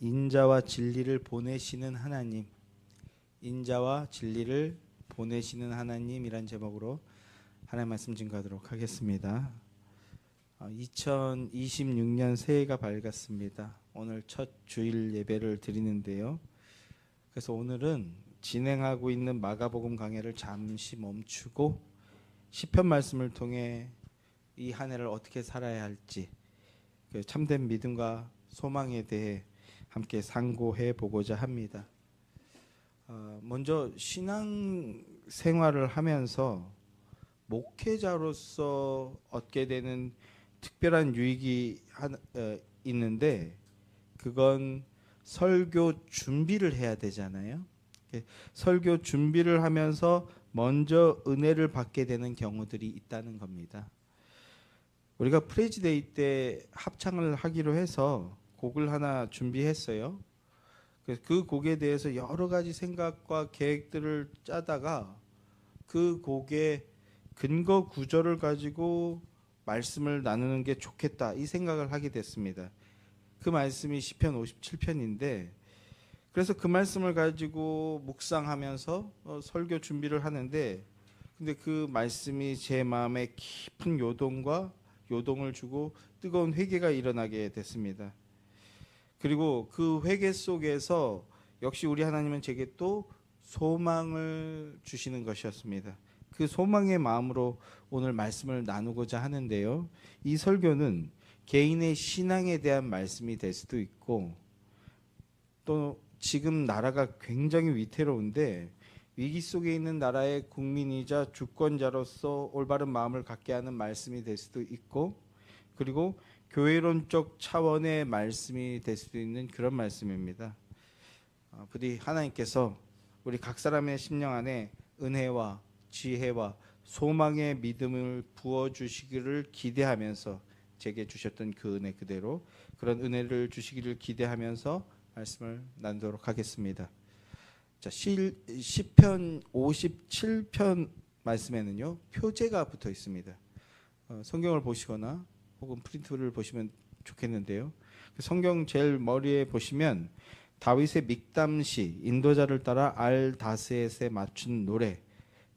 인자와 진리를 보내시는 하나님, 인자와 진리를 보내시는 하나님이란 제목으로 하나님 말씀 증거하도록 하겠습니다. 2026년 새해가 밝았습니다. 오늘 첫 주일 예배를 드리는데요. 그래서 오늘은 진행하고 있는 마가복음 강해를 잠시 멈추고 시편 말씀을 통해 이 한 해를 어떻게 살아야 할지, 참된 믿음과 소망에 대해 함께 상고해 보고자 합니다. 먼저 신앙 생활을 하면서 목회자로서 얻게 되는 특별한 유익이 있는데, 그건 설교 준비를 해야 되잖아요. 설교 준비를 하면서 먼저 은혜를 받게 되는 경우들이 있다는 겁니다. 우리가 프레지데이 때 합창을 하기로 해서 곡을 하나 준비했어요. 그 곡에 대해서 여러 가지 생각과 계획들을 짜다가 그 곡의 근거 구절을 가지고 말씀을 나누는 게 좋겠다, 이 생각을 하게 됐습니다. 그 말씀이 시편 57편인데, 그래서 그 말씀을 가지고 묵상하면서 설교 준비를 하는데, 근데 그 말씀이 제 마음에 깊은 요동을 주고 뜨거운 회개가 일어나게 됐습니다. 그리고 그 회개 속에서 역시 우리 하나님은 제게 또 소망을 주시는 것이었습니다. 그 소망의 마음으로 오늘 말씀을 나누고자 하는데요. 이 설교는 개인의 신앙에 대한 말씀이 될 수도 있고, 또 지금 나라가 굉장히 위태로운데 위기 속에 있는 나라의 국민이자 주권자로서 올바른 마음을 갖게 하는 말씀이 될 수도 있고, 그리고 교회론적 차원의 말씀이 될 수도 있는 그런 말씀입니다. 부디 하나님께서 우리 각 사람의 심령 안에 은혜와 지혜와 소망의 믿음을 부어주시기를 기대하면서 제게 주셨던 그 은혜 그대로 그런 은혜를 주시기를 기대하면서 말씀을 나누도록 하겠습니다. 자, 시편 57편 말씀에는요, 표제가 붙어 있습니다. 성경을 보시거나 혹은 프린트를 보시면 좋겠는데요. 성경 제일 머리에 보시면 다윗의 믹담시, 인도자를 따라 알다스엣에 맞춘 노래,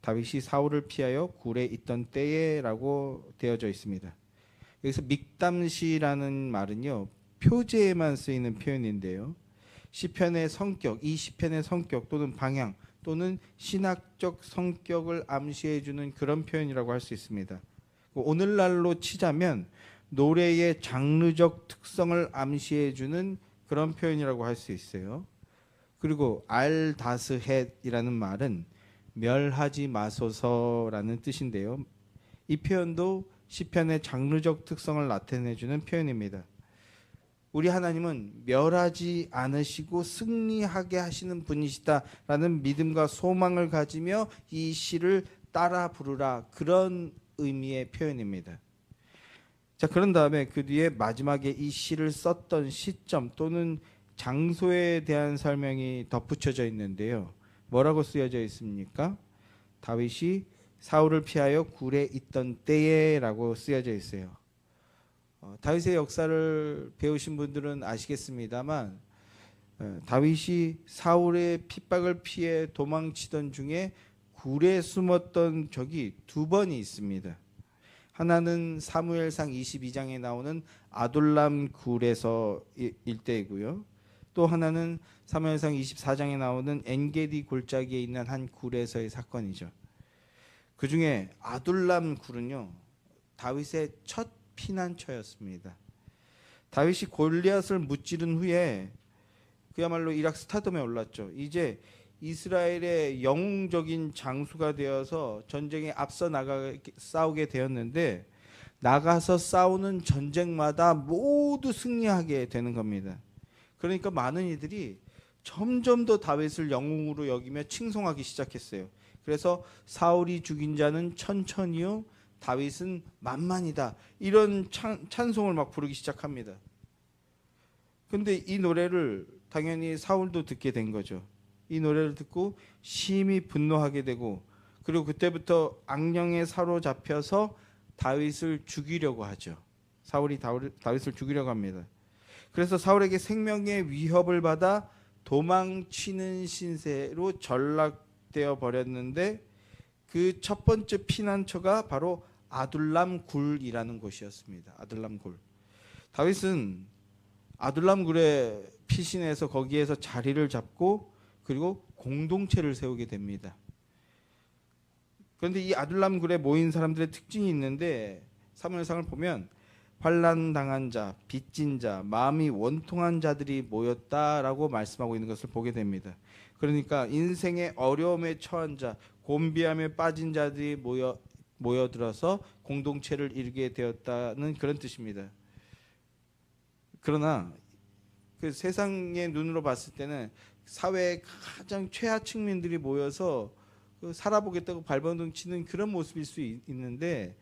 다윗이 사울을 피하여 굴에 있던 때에라고 되어져 있습니다. 여기서 믹담시라는 말은요, 표제에만 쓰이는 표현인데요. 시편의 성격, 이 시편의 성격 또는 방향 또는 신학적 성격을 암시해주는 그런 표현이라고 할 수 있습니다. 오늘날로 치자면 노래의 장르적 특성을 암시해주는 그런 표현이라고 할 수 있어요. 그리고 알다스헷이라는 말은 멸하지 마소서라는 뜻인데요. 이 표현도 시편의 장르적 특성을 나타내주는 표현입니다. 우리 하나님은 멸하지 않으시고 승리하게 하시는 분이시다라는 믿음과 소망을 가지며 이 시를 따라 부르라, 그런 의미의 표현입니다. 자, 그런 다음에 그 뒤에 마지막에 이 시를 썼던 시점 또는 장소에 대한 설명이 덧붙여져 있는데요. 뭐라고 쓰여져 있습니까? 다윗이 사울을 피하여 굴에 있던 때에라고 쓰여져 있어요. 다윗의 역사를 배우신 분들은 아시겠습니다만, 다윗이 사울의 핍박을 피해 도망치던 중에 굴에 숨었던 적이 두 번이 있습니다. 하나는 사무엘상 22장에 나오는 아둘람 굴에서 일대이고요. 또 하나는 사무엘상 24장에 나오는 엔게디 골짜기에 있는 한 굴에서의 사건이죠. 그 중에 아둘람 굴은요, 다윗의 첫 피난처였습니다. 다윗이 골리앗을 무찌른 후에 그야말로 이락 스타덤에 올랐죠. 이제 이스라엘의 영웅적인 장수가 되어서 전쟁에 앞서 싸우게 되었는데, 나가서 싸우는 전쟁마다 모두 승리하게 되는 겁니다. 그러니까 많은 이들이 점점 더 다윗을 영웅으로 여기며 칭송하기 시작했어요. 그래서 사울이 죽인 자는 천천히요, 다윗은 만만이다, 이런 찬송을 막 부르기 시작합니다. 근데 이 노래를 당연히 사울도 듣게 된 거죠. 이 노래를 듣고 심히 분노하게 되고, 그리고 그때부터 악령에 사로잡혀서 다윗을 죽이려고 하죠. 사울이 다윗을 죽이려고 합니다. 그래서 사울에게 생명의 위협을 받아 도망치는 신세로 전락되어 버렸는데 그 첫 번째 피난처가 바로 아둘람 굴이라는 곳이었습니다. 아둘람 굴. 다윗은 아둘람 굴에 피신해서 거기에서 자리를 잡고 그리고 공동체를 세우게 됩니다. 그런데 이 아둘람 굴에 모인 사람들의 특징이 있는데 사무엘상을 보면 환난 당한 자, 빚진 자, 마음이 원통한 자들이 모였다라고 말씀하고 있는 것을 보게 됩니다. 그러니까 인생의 어려움에 처한 자, 곤비함에 빠진 자들이 모여들어서 공동체를 이루게 되었다는 그런 뜻입니다. 그러나 그 세상의 눈으로 봤을 때는 사회의 가장 최하층민들이 모여서 살아보겠다고 발버둥 치는 그런 모습일 수 있는데,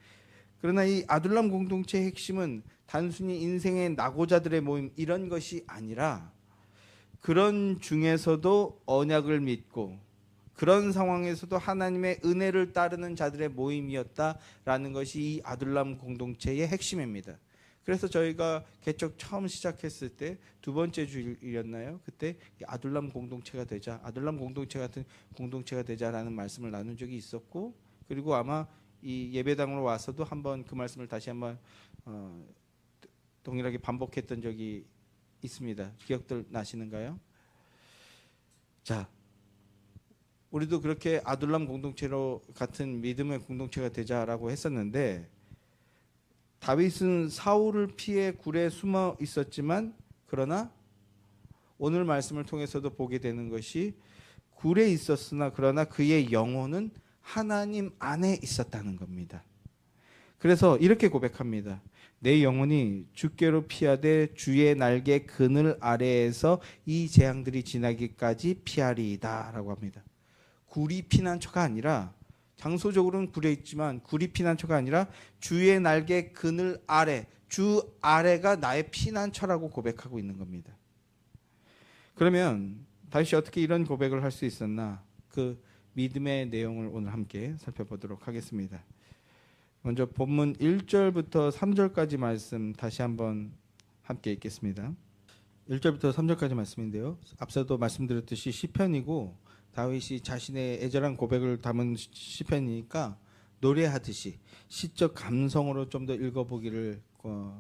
그러나 이 아둘람 공동체의 핵심은 단순히 인생의 낙오자들의 모임 이런 것이 아니라 그런 중에서도 언약을 믿고 그런 상황에서도 하나님의 은혜를 따르는 자들의 모임이었다라는 것이 이 아둘람 공동체의 핵심입니다. 그래서 저희가 개척 처음 시작했을 때 두 번째 주일이었나요? 그때 아둘람 공동체가 되자, 아둘람 공동체 같은 공동체가 되자라는 말씀을 나눈 적이 있었고, 그리고 아마 이 예배당으로 와서도 한번 그 말씀을 다시 한번 동일하게 반복했던 적이 있습니다. 기억들 나시는가요? 자, 우리도 그렇게 아둘람 공동체로 같은 믿음의 공동체가 되자라고 했었는데, 다윗은 사울을 피해 굴에 숨어 있었지만 그러나 오늘 말씀을 통해서도 보게 되는 것이 굴에 있었으나 그러나 그의 영혼은 하나님 안에 있었다는 겁니다. 그래서 이렇게 고백합니다. 내 영혼이 주께로 피하되 주의 날개 그늘 아래에서 이 재앙들이 지나기까지 피하리이다 라고 합니다. 굴이 피난처가 아니라, 장소적으로는 굴에 있지만 굴이 피난처가 아니라 주의 날개 그늘 아래, 주 아래가 나의 피난처라고 고백하고 있는 겁니다. 그러면 다윗이 어떻게 이런 고백을 할 수 있었나? 그 믿음의 내용을 오늘 함께 살펴보도록 하겠습니다. 먼저 본문 1절부터 3절까지 말씀 다시 한번 함께 읽겠습니다. 1절부터 3절까지 말씀인데요, 앞서도 말씀드렸듯이 시편이고 다윗이 자신의 애절한 고백을 담은 시편이니까 노래하듯이 시적 감성으로 좀 더 읽어보기를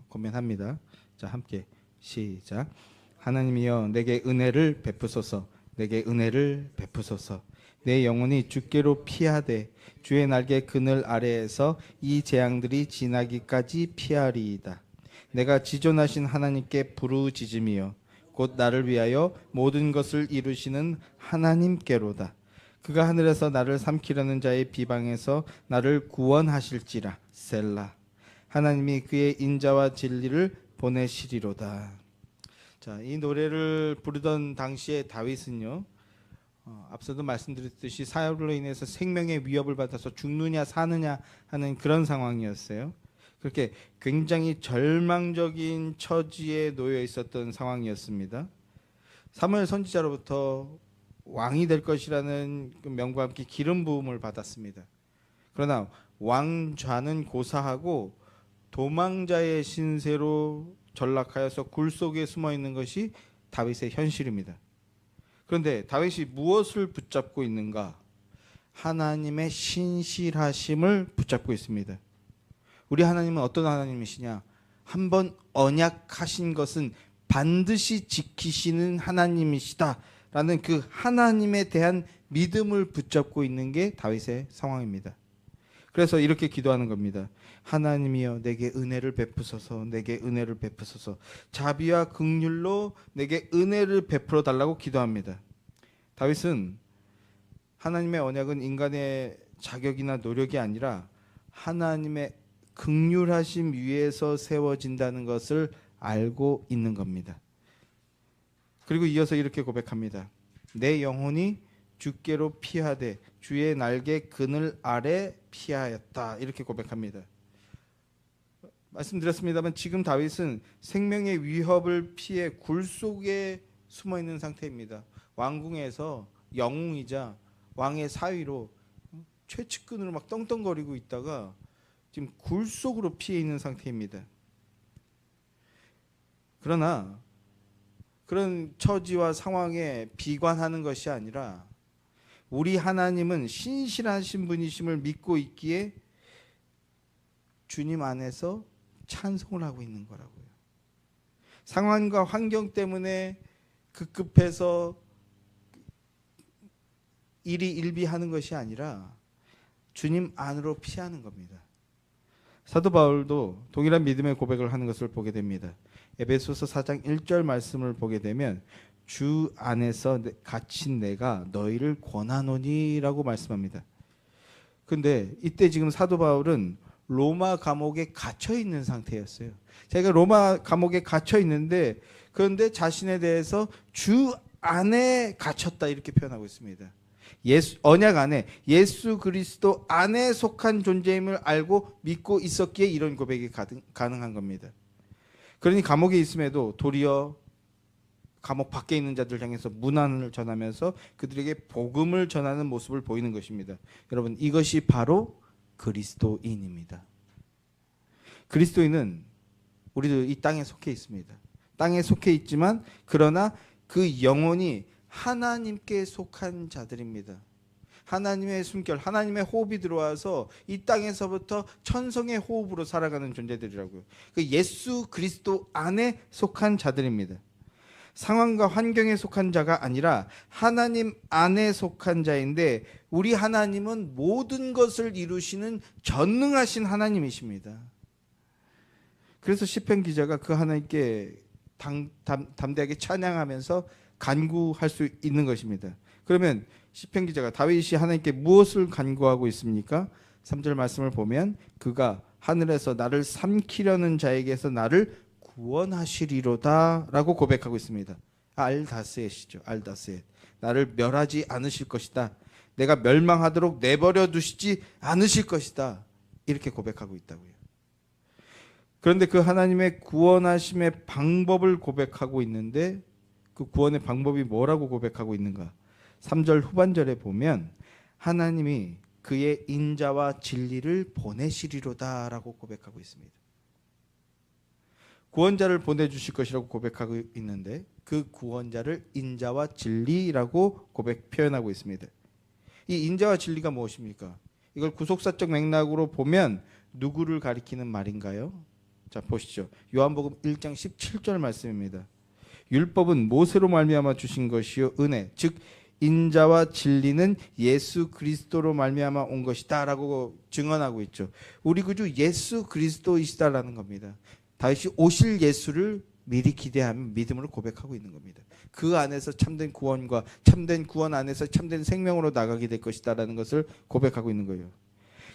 권면합니다. 자, 함께 시작. 하나님이여 내게 은혜를 베푸소서, 내게 은혜를 베푸소서. 내 영혼이 주께로 피하되 주의 날개 그늘 아래에서 이 재앙들이 지나기까지 피하리이다. 내가 지존하신 하나님께 부르짖음이여 곧 나를 위하여 모든 것을 이루시는 하나님께로다. 그가 하늘에서 나를 삼키려는 자의 비방에서 나를 구원하실지라. 셀라. 하나님이 그의 인자와 진리를 보내시리로다. 자, 이 노래를 부르던 당시에 다윗은요, 앞서도 말씀드렸듯이 사울로 인해서 생명의 위협을 받아서 죽느냐 사느냐 하는 그런 상황이었어요. 그렇게 굉장히 절망적인 처지에 놓여 있었던 상황이었습니다. 사무엘 선지자로부터 왕이 될 것이라는 그 명과 함께 기름 부음을 받았습니다. 그러나 왕좌는 고사하고 도망자의 신세로 전락하여서 굴 속에 숨어 있는 것이 다윗의 현실입니다. 그런데 다윗이 무엇을 붙잡고 있는가? 하나님의 신실하심을 붙잡고 있습니다. 우리 하나님은 어떤 하나님이시냐? 한번 언약하신 것은 반드시 지키시는 하나님이시다라는 그 하나님에 대한 믿음을 붙잡고 있는 게 다윗의 상황입니다. 그래서 이렇게 기도하는 겁니다. 하나님이여 내게 은혜를 베푸소서, 내게 은혜를 베푸소서. 자비와 긍휼로 내게 은혜를 베풀어 달라고 기도합니다. 다윗은 하나님의 언약은 인간의 자격이나 노력이 아니라 하나님의 긍휼하심 위에서 세워진다는 것을 알고 있는 겁니다. 그리고 이어서 이렇게 고백합니다. 내 영혼이 주께로 피하되 주의 날개 그늘 아래 피하였다. 이렇게 고백합니다. 말씀드렸습니다만 지금 다윗은 생명의 위협을 피해 굴 속에 숨어 있는 상태입니다. 왕궁에서 영웅이자 왕의 사위로 최측근으로 막 떵떵거리고 있다가 지금 굴 속으로 피해 있는 상태입니다. 그러나 그런 처지와 상황에 비관하는 것이 아니라 우리 하나님은 신실하신 분이심을 믿고 있기에 주님 안에서 찬송을 하고 있는 거라고요. 상황과 환경 때문에 급급해서 일이 일비하는 것이 아니라 주님 안으로 피하는 겁니다. 사도 바울도 동일한 믿음의 고백을 하는 것을 보게 됩니다. 에베소서 4장 1절 말씀을 보게 되면 주 안에서 갇힌 내가 너희를 권하노니라고 말씀합니다. 근데 이때 지금 사도 바울은 로마 감옥에 갇혀 있는 상태였어요. 자기가 로마 감옥에 갇혀 있는데 그런데 자신에 대해서 주 안에 갇혔다 이렇게 표현하고 있습니다. 언약 안에 예수 그리스도 안에 속한 존재임을 알고 믿고 있었기에 이런 고백이 가능한 겁니다. 그러니 감옥에 있음에도 도리어 감옥 밖에 있는 자들 향해서 문안을 전하면서 그들에게 복음을 전하는 모습을 보이는 것입니다. 여러분, 이것이 바로 그리스도인입니다. 그리스도인은 우리도 이 땅에 속해 있습니다. 땅에 속해 있지만 그러나 그 영혼이 하나님께 속한 자들입니다. 하나님의 숨결, 하나님의 호흡이 들어와서 이 땅에서부터 천성의 호흡으로 살아가는 존재들이라고요. 그 예수 그리스도 안에 속한 자들입니다. 상황과 환경에 속한 자가 아니라 하나님 안에 속한 자인데 우리 하나님은 모든 것을 이루시는 전능하신 하나님이십니다. 그래서 시편 기자가 그 하나님께 담대하게 찬양하면서 간구할 수 있는 것입니다. 그러면 시편 기자가 다윗이 하나님께 무엇을 간구하고 있습니까? 3절 말씀을 보면 그가 하늘에서 나를 삼키려는 자에게서 나를 구원하시리로다 라고 고백하고 있습니다. 알다스엣이죠. 알다스엣. 나를 멸하지 않으실 것이다. 내가 멸망하도록 내버려 두시지 않으실 것이다. 이렇게 고백하고 있다고요. 그런데 그 하나님의 구원하심의 방법을 고백하고 있는데 그 구원의 방법이 뭐라고 고백하고 있는가? 3절 후반절에 보면 하나님이 그의 인자와 진리를 보내시리로다 라고 고백하고 있습니다. 구원자를 보내주실 것이라고 고백하고 있는데 그 구원자를 인자와 진리라고 표현하고 있습니다. 이 인자와 진리가 무엇입니까? 이걸 구속사적 맥락으로 보면 누구를 가리키는 말인가요? 자, 보시죠. 요한복음 1장 17절 말씀입니다. 율법은 모세로 말미암아 주신 것이요 은혜 즉 인자와 진리는 예수 그리스도로 말미암아 온 것이다라고 증언하고 있죠. 우리 구주 예수 그리스도이시다라는 겁니다. 다윗이 오실 예수를 미리 기대하며 믿음으로 고백하고 있는 겁니다. 그 안에서 참된 구원과 참된 구원 안에서 참된 생명으로 나가게 될 것이다라는 것을 고백하고 있는 거예요.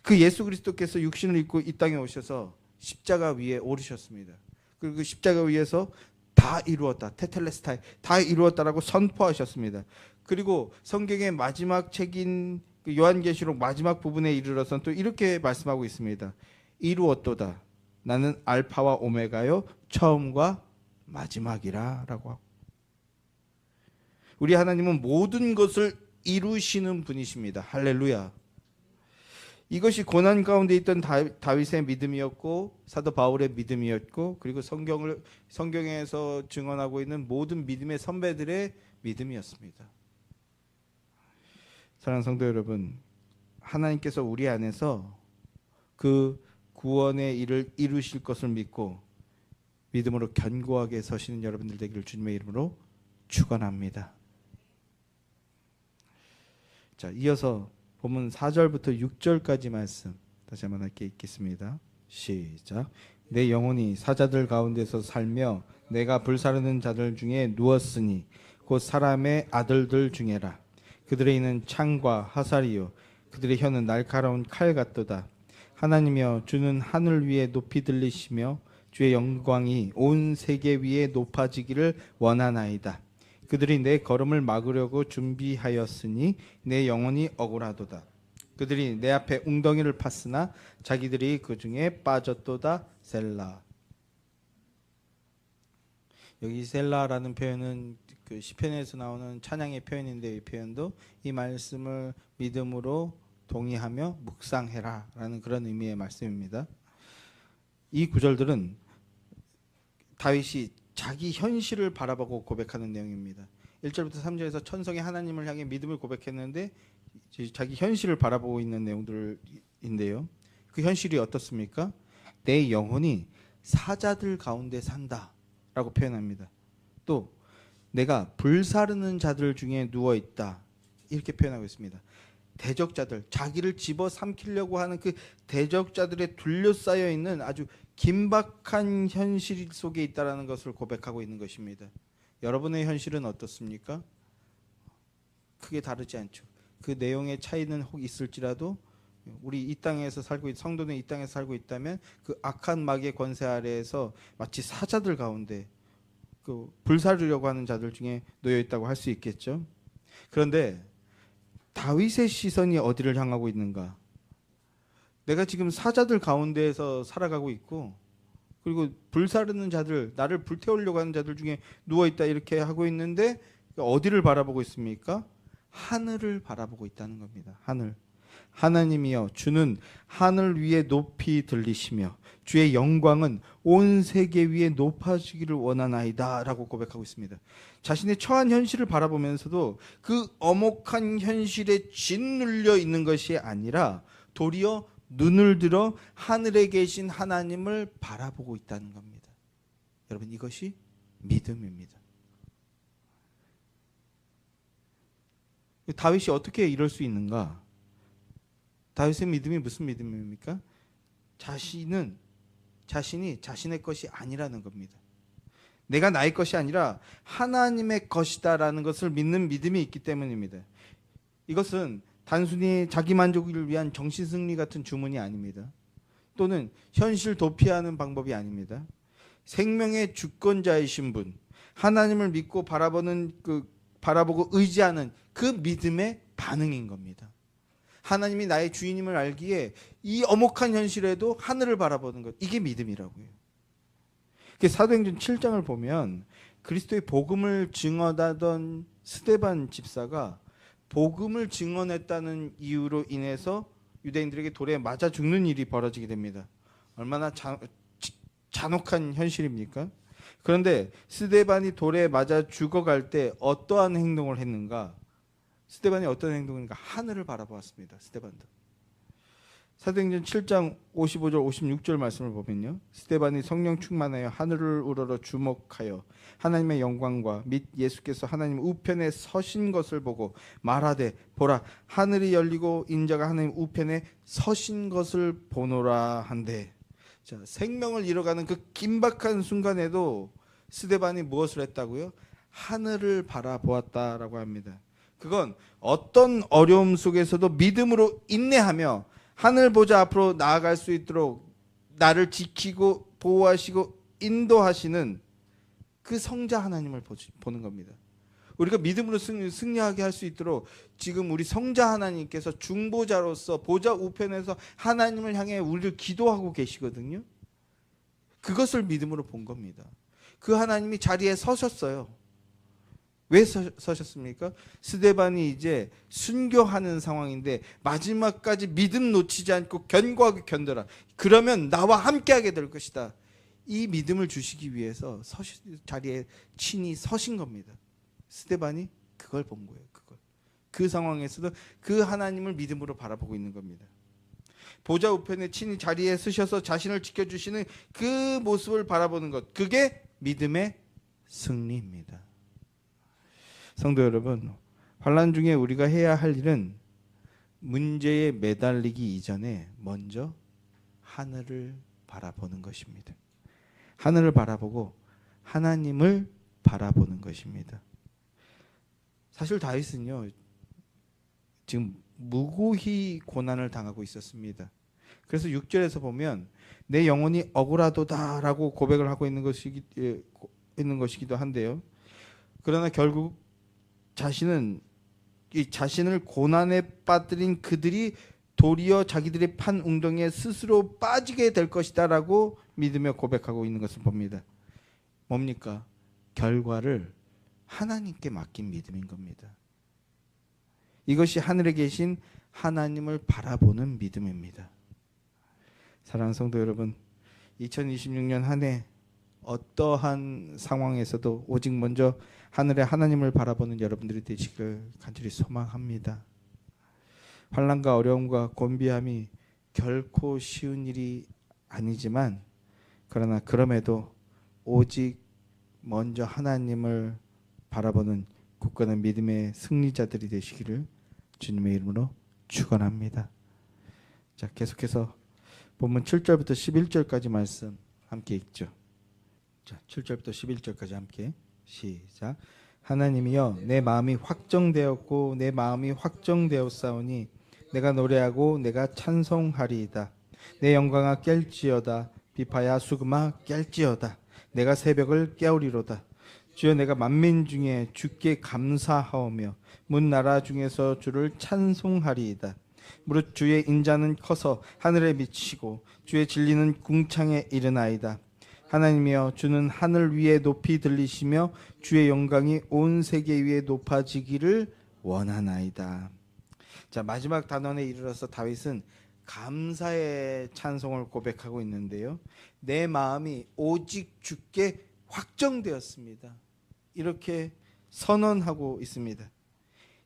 그 예수 그리스도께서 육신을 입고 이 땅에 오셔서 십자가 위에 오르셨습니다. 그리고 그 십자가 위에서 다 이루었다. 테텔레스타이 다 이루었다라고 선포하셨습니다. 그리고 성경의 마지막 책인 요한계시록 마지막 부분에 이르러서는 또 이렇게 말씀하고 있습니다. 이루었도다. 나는 알파와 오메가요 처음과 마지막이라 라고 하고 우리 하나님은 모든 것을 이루시는 분이십니다. 할렐루야. 이것이 고난 가운데 있던 다윗의 믿음이었고 사도 바울의 믿음이었고 그리고 성경에서 증언하고 있는 모든 믿음의 선배들의 믿음이었습니다. 사랑하는 성도 여러분, 하나님께서 우리 안에서 그 구원의 일을 이루실 것을 믿고 믿음으로 견고하게 서시는 여러분들 되기를 주님의 이름으로 축원합니다. 자, 이어서 본문 4절부터 6절까지 말씀 다시 한번 함께 읽겠습니다. 시작. 내 영혼이 사자들 가운데서 살며 내가 불사르는 자들 중에 누웠으니 곧 사람의 아들들 중에라. 그들의 이는 창과 화살이요 그들의 혀는 날카로운 칼 같도다. 하나님이여 주는 하늘 위에 높이 들리시며 주의 영광이 온 세계 위에 높아지기를 원하나이다. 그들이 내 걸음을 막으려고 준비하였으니 내 영혼이 억울하도다. 그들이 내 앞에 웅덩이를 팠으나 자기들이 그 중에 빠졌도다. 셀라. 여기 셀라라는 표현은 그 시편에서 나오는 찬양의 표현인데 이 표현도 이 말씀을 믿음으로 동의하며 묵상해라 라는 그런 의미의 말씀입니다. 이 구절들은 다윗이 자기 현실을 바라보고 고백하는 내용입니다. 1절부터 3절에서 천성의 하나님을 향해 믿음을 고백했는데 자기 현실을 바라보고 있는 내용들인데요. 그 현실이 어떻습니까? 내 영혼이 사자들 가운데 산다 라고 표현합니다. 또 내가 불사르는 자들 중에 누워있다 이렇게 표현하고 있습니다. 대적자들, 자기를 집어삼키려고 하는 그 대적자들에 둘러싸여 있는 아주 긴박한 현실 속에 있다라는 것을 고백하고 있는 것입니다. 여러분의 현실은 어떻습니까? 크게 다르지 않죠. 그 내용의 차이는 혹 있을지라도 우리 이 땅에서 살고 성도는 이 땅에서 살고 있다면 그 악한 마귀의 권세 아래에서 마치 사자들 가운데 그 불사르려고 하는 자들 중에 놓여 있다고 할 수 있겠죠. 그런데 다윗의 시선이 어디를 향하고 있는가? 내가 지금 사자들 가운데에서 살아가고 있고 그리고 불사르는 자들, 나를 불태우려고 하는 자들 중에 누워있다 이렇게 하고 있는데 어디를 바라보고 있습니까? 하늘을 바라보고 있다는 겁니다. 하늘. 하나님이여 주는 하늘 위에 높이 들리시며 주의 영광은 온 세계 위에 높아지기를 원하나이다 라고 고백하고 있습니다. 자신의 처한 현실을 바라보면서도 그 엄혹한 현실에 짓눌려 있는 것이 아니라 도리어 눈을 들어 하늘에 계신 하나님을 바라보고 있다는 겁니다. 여러분 이것이 믿음입니다. 다윗이 어떻게 이럴 수 있는가? 다윗의 믿음이 무슨 믿음입니까? 자신이 자신의 것이 아니라는 겁니다. 내가 나의 것이 아니라 하나님의 것이다라는 것을 믿는 믿음이 있기 때문입니다. 이것은 단순히 자기 만족을 위한 정신승리 같은 주문이 아닙니다. 또는 현실 도피하는 방법이 아닙니다. 생명의 주권자이신 분, 하나님을 믿고 바라보고 의지하는 그 믿음의 반응인 겁니다. 하나님이 나의 주인임을 알기에 이 엄혹한 현실에도 하늘을 바라보는 것, 이게 믿음이라고요. 사도행전 7장을 보면 그리스도의 복음을 증언하던 스데반 집사가 복음을 증언했다는 이유로 인해서 유대인들에게 돌에 맞아 죽는 일이 벌어지게 됩니다. 얼마나 잔혹한 현실입니까? 그런데 스데반이 돌에 맞아 죽어갈 때 어떠한 행동을 했는가? 스데반이 어떤 행동인가? 하늘을 바라보았습니다. 스데반도. 사도행전 7장 55절 56절 말씀을 보면요. 스데반이 성령 충만하여 하늘을 우러러 주목하여 하나님의 영광과 및 예수께서 하나님 우편에 서신 것을 보고 말하되 보라 하늘이 열리고 인자가 하나님 우편에 서신 것을 보노라 한데, 자, 생명을 잃어가는 그 긴박한 순간에도 스데반이 무엇을 했다고요? 하늘을 바라보았다라고 합니다. 그건 어떤 어려움 속에서도 믿음으로 인내하며 하늘 보좌 앞으로 나아갈 수 있도록 나를 지키고 보호하시고 인도하시는 그 성자 하나님을 보는 겁니다. 우리가 믿음으로 승리하게 할 수 있도록 지금 우리 성자 하나님께서 중보자로서 보좌 우편에서 하나님을 향해 우리를 기도하고 계시거든요. 그것을 믿음으로 본 겁니다. 그 하나님이 자리에 서셨어요. 왜 서셨습니까? 스데반이 이제 순교하는 상황인데 마지막까지 믿음 놓치지 않고 견고하게 견뎌라. 그러면 나와 함께하게 될 것이다. 이 믿음을 주시기 위해서 자리에 친히 서신 겁니다. 스데반이 그걸 본 거예요. 그 상황에서도 그 하나님을 믿음으로 바라보고 있는 겁니다. 보좌 우편에 친히 자리에 서셔서 자신을 지켜주시는 그 모습을 바라보는 것, 그게 믿음의 승리입니다. 성도 여러분, 환난 중에 우리가 해야 할 일은 문제에 매달리기 이전에 먼저 하늘을 바라보는 것입니다. 하늘을 바라보고 하나님을 바라보는 것입니다. 사실 다윗은요, 지금 무고히 고난을 당하고 있었습니다. 그래서 6절에서 보면 내 영혼이 억울하도다라고 고백을 하고 있는 것이기도 한데요. 그러나 결국 자신을 고난에 빠뜨린 그들이 도리어 자기들의 판 웅덩이에 스스로 빠지게 될 것이다라고 믿으며 고백하고 있는 것을 봅니다. 뭡니까? 결과를 하나님께 맡긴 믿음인 겁니다. 이것이 하늘에 계신 하나님을 바라보는 믿음입니다. 사랑하는 성도 여러분, 2026년 한 해 어떠한 상황에서도 오직 먼저 하늘의 하나님을 바라보는 여러분들이 되시길 간절히 소망합니다. 환난과 어려움과 곤비함이 결코 쉬운 일이 아니지만, 그러나 그럼에도 오직 먼저 하나님을 바라보는 굳건한 믿음의 승리자들이 되시기를 주님의 이름으로 축원합니다. 자, 계속해서 본문 7절부터 11절까지 말씀 함께 읽죠. 자, 7절부터 11절까지 함께 시작. 하나님이여, 내 마음이 확정되었고 내 마음이 확정되었사오니 내가 노래하고 내가 찬송하리이다. 내 영광아 깰지어다. 비파야 수금아 깰지어다. 내가 새벽을 깨우리로다. 주여, 내가 만민 중에 주께 감사하오며 문 나라 중에서 주를 찬송하리이다. 무릇 주의 인자는 커서 하늘에 미치고 주의 진리는 궁창에 이르나이다. 하나님이여, 주는 하늘 위에 높이 들리시며 주의 영광이 온 세계 위에 높아지기를 원하나이다. 자, 마지막 단원에 이르러서 다윗은 감사의 찬송을 고백하고 있는데요. 내 마음이 오직 주께 확정되었습니다. 이렇게 선언하고 있습니다.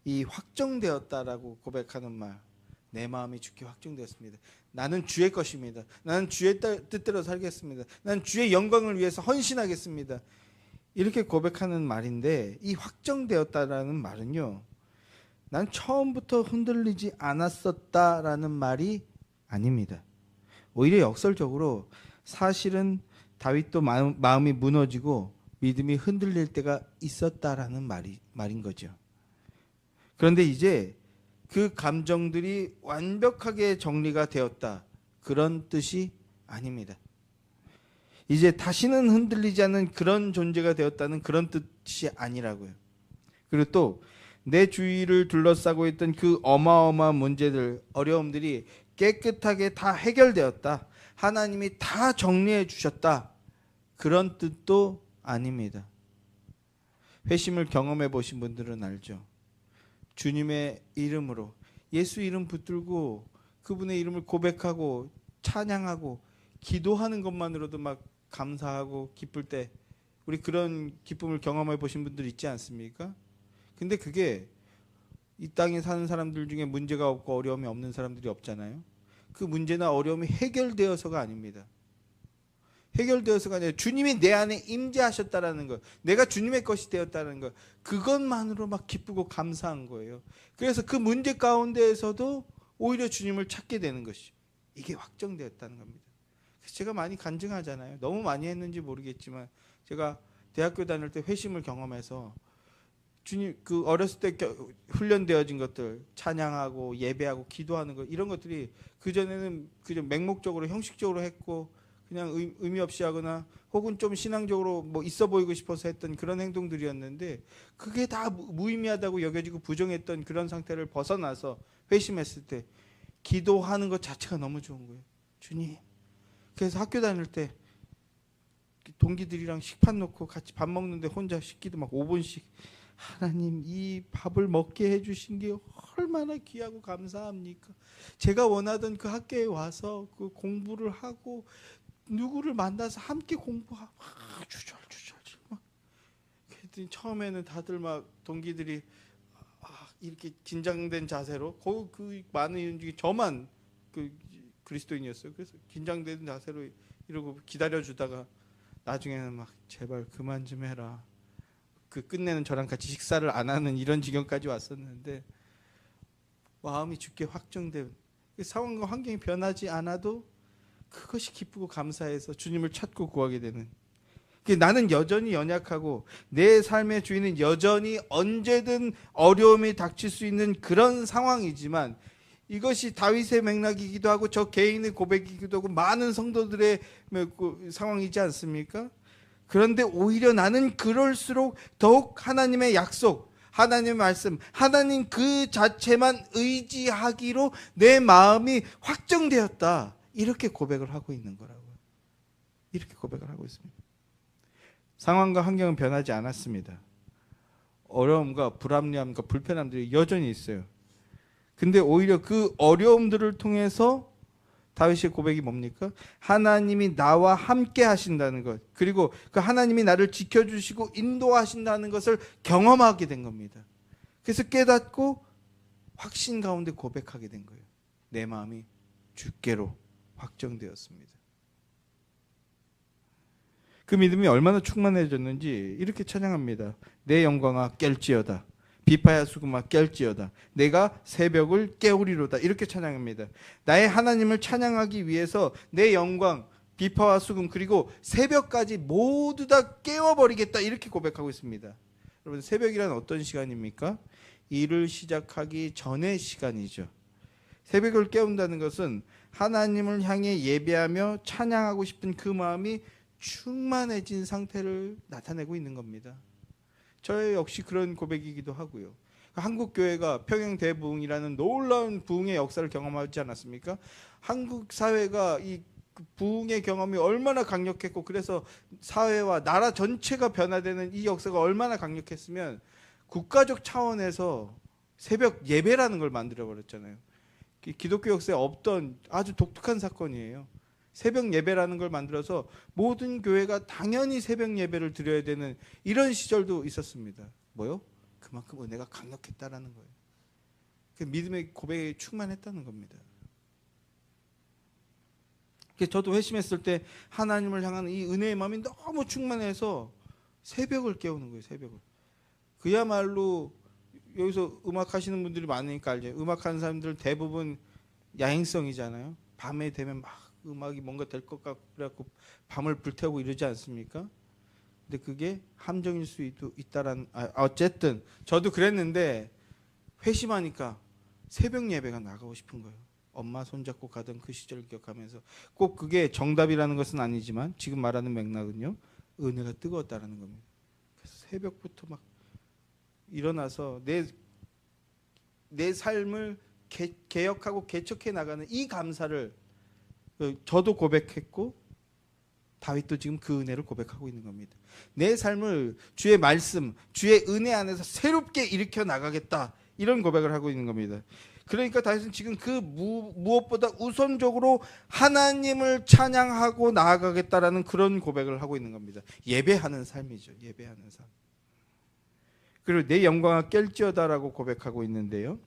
이 확정되었다라고 고백하는 말, 내 마음이 주께 확정되었습니다. 나는 주의 것입니다. 나는 주의 뜻대로 살겠습니다. 나는 주의 영광을 위해서 헌신하겠습니다. 이렇게 고백하는 말인데, 이 확정되었다라는 말은요, 난 처음부터 흔들리지 않았었다라는 말이 아닙니다. 오히려 역설적으로 사실은 다윗도 마음이 무너지고 믿음이 흔들릴 때가 있었다라는 말인 거죠. 그런데 이제 그 감정들이 완벽하게 정리가 되었다, 그런 뜻이 아닙니다. 이제 다시는 흔들리지 않는 그런 존재가 되었다는 그런 뜻이 아니라고요. 그리고 또 내 주위를 둘러싸고 있던 그 어마어마한 문제들, 어려움들이 깨끗하게 다 해결되었다, 하나님이 다 정리해 주셨다, 그런 뜻도 아닙니다. 회심을 경험해 보신 분들은 알죠. 주님의 이름으로, 예수 이름 붙들고 그분의 이름을 고백하고 찬양하고 기도하는 것만으로도 막 감사하고 기쁠 때, 우리 그런 기쁨을 경험해 보신 분들 있지 않습니까? 근데 그게 이 땅에 사는 사람들 중에 문제가 없고 어려움이 없는 사람들이 없잖아요. 그 문제나 어려움이 해결되어서가 아닙니다. 해결되어서가 아니라 주님이 내 안에 임재하셨다라는 것, 내가 주님의 것이 되었다는 것, 그것만으로 막 기쁘고 감사한 거예요. 그래서 그 문제 가운데에서도 오히려 주님을 찾게 되는 것이죠. 이게 확정되었다는 겁니다. 그래서 제가 많이 간증하잖아요. 너무 많이 했는지 모르겠지만, 제가 대학교 다닐 때 회심을 경험해서 주님, 그 어렸을 때 훈련되어진 것들, 찬양하고 예배하고 기도하는 것, 이런 것들이 그전에는 그냥 맹목적으로 형식적으로 했고 그냥 의미 없이 하거나 혹은 좀 신앙적으로 뭐 있어 보이고 싶어서 했던 그런 행동들이었는데, 그게 다 무의미하다고 여겨지고 부정했던 그런 상태를 벗어나서 회심했을 때 기도하는 것 자체가 너무 좋은 거예요. 주님. 그래서 학교 다닐 때 동기들이랑 식판 놓고 같이 밥 먹는데 혼자 식기도 막 5분씩, 하나님, 이 밥을 먹게 해주신 게 얼마나 귀하고 감사합니까? 제가 원하던 그 학교에 와서 그 공부를 하고 누구를 만나서 함께 공부하고 주절주절 막. 그랬더니 처음에는 다들 막 동기들이 이렇게 긴장된 자세로, 그 많은 인 중에 저만 그 그리스도인이었어요. 그래서 긴장된 자세로 이러고 기다려주다가 나중에는 막 제발 그만 좀 해라, 그 끝내는 저랑 같이 식사를 안 하는 이런 지경까지 왔었는데, 마음이 주께 확정된 상황과 환경이 변하지 않아도 그것이 기쁘고 감사해서 주님을 찾고 구하게 되는, 나는 여전히 연약하고 내 삶의 주인은 여전히 언제든 어려움이 닥칠 수 있는 그런 상황이지만, 이것이 다윗의 맥락이기도 하고 저 개인의 고백이기도 하고 많은 성도들의 상황이지 않습니까? 그런데 오히려 나는 그럴수록 더욱 하나님의 약속, 하나님의 말씀, 하나님 그 자체만 의지하기로 내 마음이 확정되었다, 이렇게 고백을 하고 있는 거라고요. 이렇게 고백을 하고 있습니다. 상황과 환경은 변하지 않았습니다. 어려움과 불합리함과 불편함들이 여전히 있어요. 근데 오히려 그 어려움들을 통해서 다윗의 고백이 뭡니까? 하나님이 나와 함께 하신다는 것, 그리고 그 하나님이 나를 지켜주시고 인도하신다는 것을 경험하게 된 겁니다. 그래서 깨닫고 확신 가운데 고백하게 된 거예요. 내 마음이 주께로 확정되었습니다. 그 믿음이 얼마나 충만해졌는지 이렇게 찬양합니다. 내 영광아 깰지어다, 비파야 수금아 깰지어다, 내가 새벽을 깨우리로다. 이렇게 찬양합니다. 나의 하나님을 찬양하기 위해서 내 영광, 비파와 수금, 그리고 새벽까지 모두 다 깨워버리겠다, 이렇게 고백하고 있습니다. 여러분, 새벽이란 어떤 시간입니까? 일을 시작하기 전의 시간이죠. 새벽을 깨운다는 것은 하나님을 향해 예배하며 찬양하고 싶은 그 마음이 충만해진 상태를 나타내고 있는 겁니다. 저 역시 그런 고백이기도 하고요. 한국 교회가 평양 대부흥이라는 놀라운 부흥의 역사를 경험하지 않았습니까? 한국 사회가 이 부흥의 경험이 얼마나 강력했고, 그래서 사회와 나라 전체가 변화되는 이 역사가 얼마나 강력했으면 국가적 차원에서 새벽 예배라는 걸 만들어 버렸잖아요. 기독교 역사에 없던 아주 독특한 사건이에요. 새벽 예배라는 걸 만들어서 모든 교회가 당연히 새벽 예배를 드려야 되는 이런 시절도 있었습니다. 뭐요? 그만큼 은혜가 강력했다라는 거예요. 그 믿음의 고백에 충만했다는 겁니다. 저도 회심했을 때 하나님을 향하는 이 은혜의 마음이 너무 충만해서 새벽을 깨우는 거예요. 새벽을. 그야말로 여기서 음악 하시는 분들이 많으니까 알죠. 음악하는 사람들 대부분 야행성이잖아요. 밤에 되면 막 음악이 뭔가 될 것 같고 그래갖고 밤을 불태우고 이러지 않습니까? 근데 그게 함정일 수 있다라는, 어쨌든 저도 그랬는데 회심하니까 새벽 예배가 나가고 싶은 거예요. 엄마 손잡고 가던 그 시절을 기억하면서, 꼭 그게 정답이라는 것은 아니지만 지금 말하는 맥락은요, 은혜가 뜨거웠다라는 겁니다. 그래서 새벽부터 막 일어나서 내 삶을 개혁하고 개척해 나가는 이 감사를 저도 고백했고 다윗도 지금 그 은혜를 고백하고 있는 겁니다. 내 삶을 주의 말씀, 주의 은혜 안에서 새롭게 일으켜 나가겠다, 이런 고백을 하고 있는 겁니다. 그러니까 다윗은 지금 그 무엇보다 우선적으로 하나님을 찬양하고 나아가겠다라는 그런 고백을 하고 있는 겁니다. 예배하는 삶이죠. 예배하는 삶. 그리고 내 영광아 깰지어다라고 고백하고 있는데요.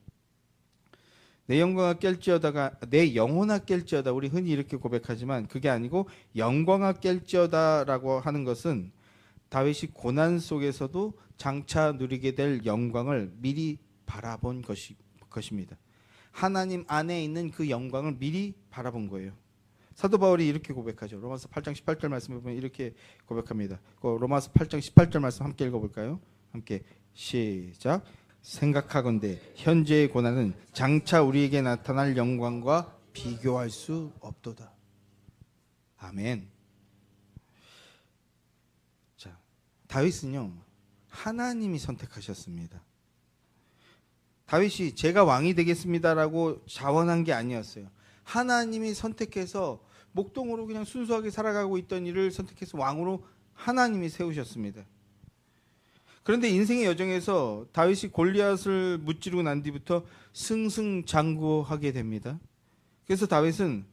내 영광아 깰지어다가 내 영혼아 깰지어다, 우리 흔히 이렇게 고백하지만 그게 아니고 영광아 깰지어다라고 하는 것은 다윗이 고난 속에서도 장차 누리게 될 영광을 미리 바라본 것입니다. 하나님 안에 있는 그 영광을 미리 바라본 거예요. 사도 바울이 이렇게 고백하죠. 로마서 8장 18절 말씀을 보면 이렇게 고백합니다. 로마서 8장 18절 말씀 함께 읽어볼까요? 함께 시작. 생각하건대 현재의 고난은 장차 우리에게 나타날 영광과 비교할 수 없도다. 아멘. 자, 다윗은요, 하나님이 선택하셨습니다. 다윗이 제가 왕이 되겠습니다라고 자원한 게 아니었어요. 하나님이 선택해서 목동으로 그냥 순수하게 살아가고 있던 이를 선택해서 왕으로 하나님이 세우셨습니다. 그런데 인생의 여정에서 다윗이 골리앗을 무찌르고 난 뒤부터 승승장구하게 됩니다. 그래서 다윗은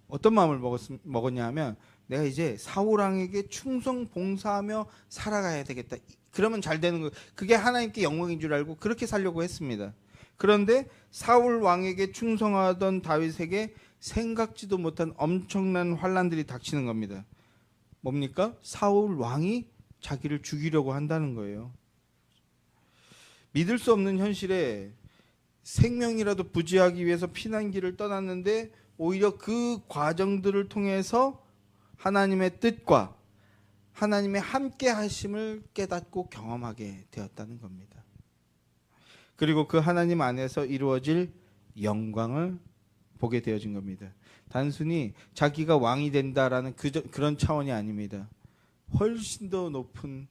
어떤 마음을 먹었냐 하면, 내가 이제 사울 왕에게 충성 봉사하며 살아가야 되겠다. 그러면 잘 되는 거, 그게 하나님께 영광인 줄 알고 그렇게 살려고 했습니다. 그런데 사울 왕에게 충성하던 다윗에게 생각지도 못한 엄청난 환난들이 닥치는 겁니다. 뭡니까? 사울 왕이 자기를 죽이려고 한다는 거예요. 믿을 수 없는 현실에 생명이라도 부지하기 위해서 피난길을 떠났는데 오히려 그 과정들을 통해서 하나님의 뜻과 하나님의 함께 하심을 깨닫고 경험하게 되었다는 겁니다. 그리고 그 하나님 안에서 이루어질 영광을 보게 되어진 겁니다. 단순히 자기가 왕이 된다라는 그런 차원이 아닙니다. 훨씬 더 높은,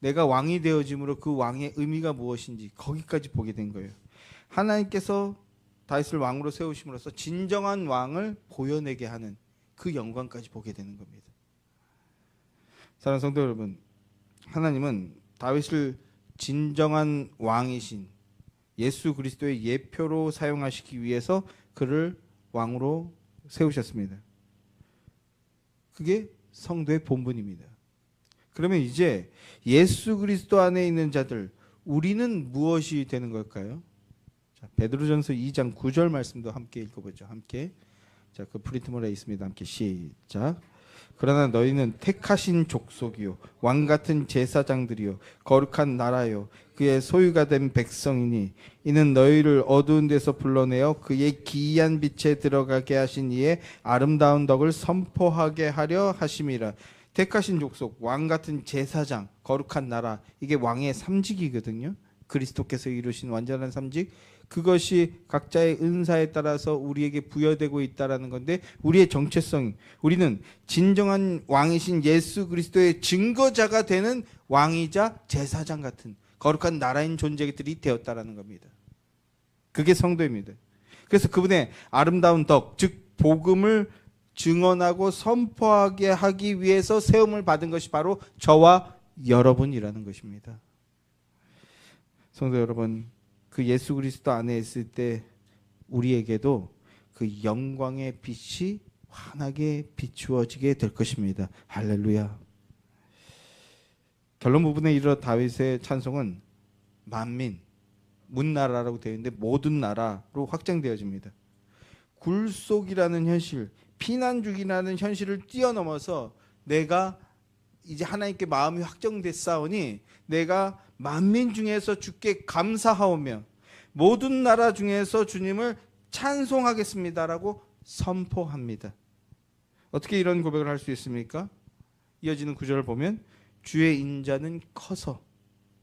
내가 왕이 되어짐으로 그 왕의 의미가 무엇인지 거기까지 보게 된 거예요. 하나님께서 다윗을 왕으로 세우심으로써 진정한 왕을 보여내게 하는 그 영광까지 보게 되는 겁니다. 사랑하는 성도 여러분, 하나님은 다윗을 진정한 왕이신 예수 그리스도의 예표로 사용하시기 위해서 그를 왕으로 세우셨습니다. 그게 성도의 본분입니다. 그러면 이제 예수 그리스도 안에 있는 자들, 우리는 무엇이 되는 걸까요? 자, 베드로전서 2장 9절 말씀도 함께 읽어보죠. 함께. 자, 그 프린트물에 있습니다. 함께 시작. 그러나 너희는 택하신 족속이요 왕 같은 제사장들이요 거룩한 나라요 그의 소유가 된 백성이니 이는 너희를 어두운 데서 불러내어 그의 기이한 빛에 들어가게 하신 이의 아름다운 덕을 선포하게 하려 하심이라. 택하신 족속, 왕 같은 제사장, 거룩한 나라, 이게 왕의 삼직이거든요. 그리스도께서 이루신 완전한 삼직, 그것이 각자의 은사에 따라서 우리에게 부여되고 있다라는 건데, 우리의 정체성, 우리는 진정한 왕이신 예수 그리스도의 증거자가 되는 왕이자 제사장 같은 거룩한 나라인 존재들이 되었다라는 겁니다. 그게 성도입니다. 그래서 그분의 아름다운 덕, 즉 복음을 증언하고 선포하게 하기 위해서 세움을 받은 것이 바로 저와 여러분이라는 것입니다. 성도 여러분, 그 예수 그리스도 안에 있을 때 우리에게도 그 영광의 빛이 환하게 비추어지게 될 것입니다. 할렐루야. 결론 부분에 이르러 다윗의 찬송은 만민, 문나라라고 되어 있는데 모든 나라로 확장되어집니다. 굴속이라는 현실, 피난 중이라는 현실을 뛰어넘어서 내가 이제 하나님께 마음이 확정됐사오니 내가 만민 중에서 주께 감사하오며 모든 나라 중에서 주님을 찬송하겠습니다라고 선포합니다. 어떻게 이런 고백을 할 수 있습니까? 이어지는 구절을 보면 주의 인자는 커서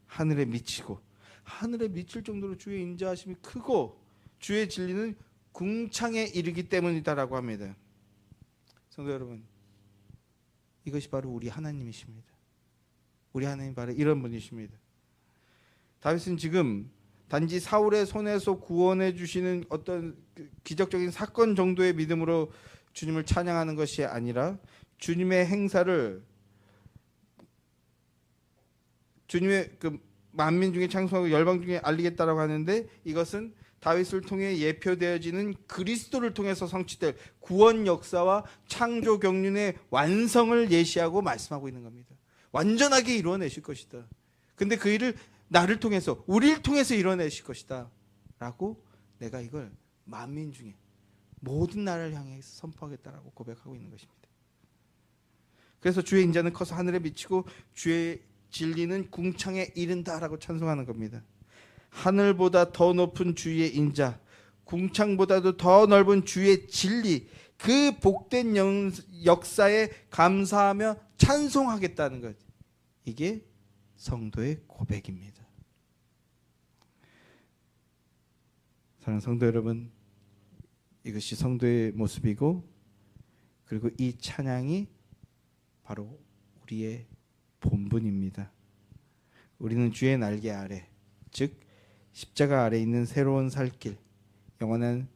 하늘에 미치고, 하늘에 미칠 정도로 주의 인자하심이 크고 주의 진리는 궁창에 이르기 때문이다라고 합니다. 성도 여러분, 이것이 바로 우리 하나님이십니다. 우리 하나님 바로 이런 분이십니다. 다윗은 지금 단지 사울의 손에서 구원해 주시는 어떤 기적적인 사건 정도의 믿음으로 주님을 찬양하는 것이 아니라 주님의 행사를 주님의 그 만민 중에 창송하고 열방 중에 알리겠다라고 하는데, 이것은 다윗을 통해 예표되어지는 그리스도를 통해서 성취될 구원 역사와 창조 경륜의 완성을 예시하고 말씀하고 있는 겁니다. 완전하게 이루어내실 것이다. 근데 그 일을 나를 통해서, 우리를 통해서 이뤄내실 것이다 라고 내가 이걸 만민 중에 모든 나라를 향해 선포하겠다라고 고백하고 있는 것입니다. 그래서 주의 인자는 커서 하늘에 미치고 주의 진리는 궁창에 이른다라고 찬송하는 겁니다. 하늘보다 더 높은 주의 인자, 궁창보다도 더 넓은 주의 진리, 그 복된 역사에 감사하며 찬송하겠다는 것, 이게 성도의 고백입니다. 사랑하는 성도 여러분, 이것이 성도의 모습이고, 그리고 이 찬양이 바로 우리의 본분입니다. 우리는 주의 날개 아래, 즉 십자가 아래 있는 새로운 살길, 영원한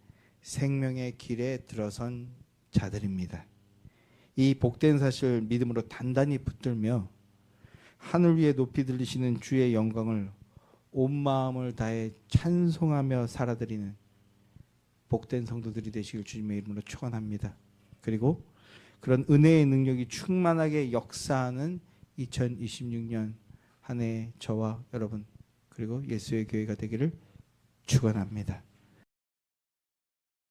생명의 길에 들어선 자들입니다. 이 복된 사실을 믿음으로 단단히 붙들며 하늘 위에 높이 들리시는 주의 영광을 온 마음을 다해 찬송하며 살아드리는 복된 성도들이 되시길 주님의 이름으로 축원합니다. 그리고 그런 은혜의 능력이 충만하게 역사하는 2026년 한 해 저와 여러분, 그리고 예수의 교회가 되기를 축원합니다.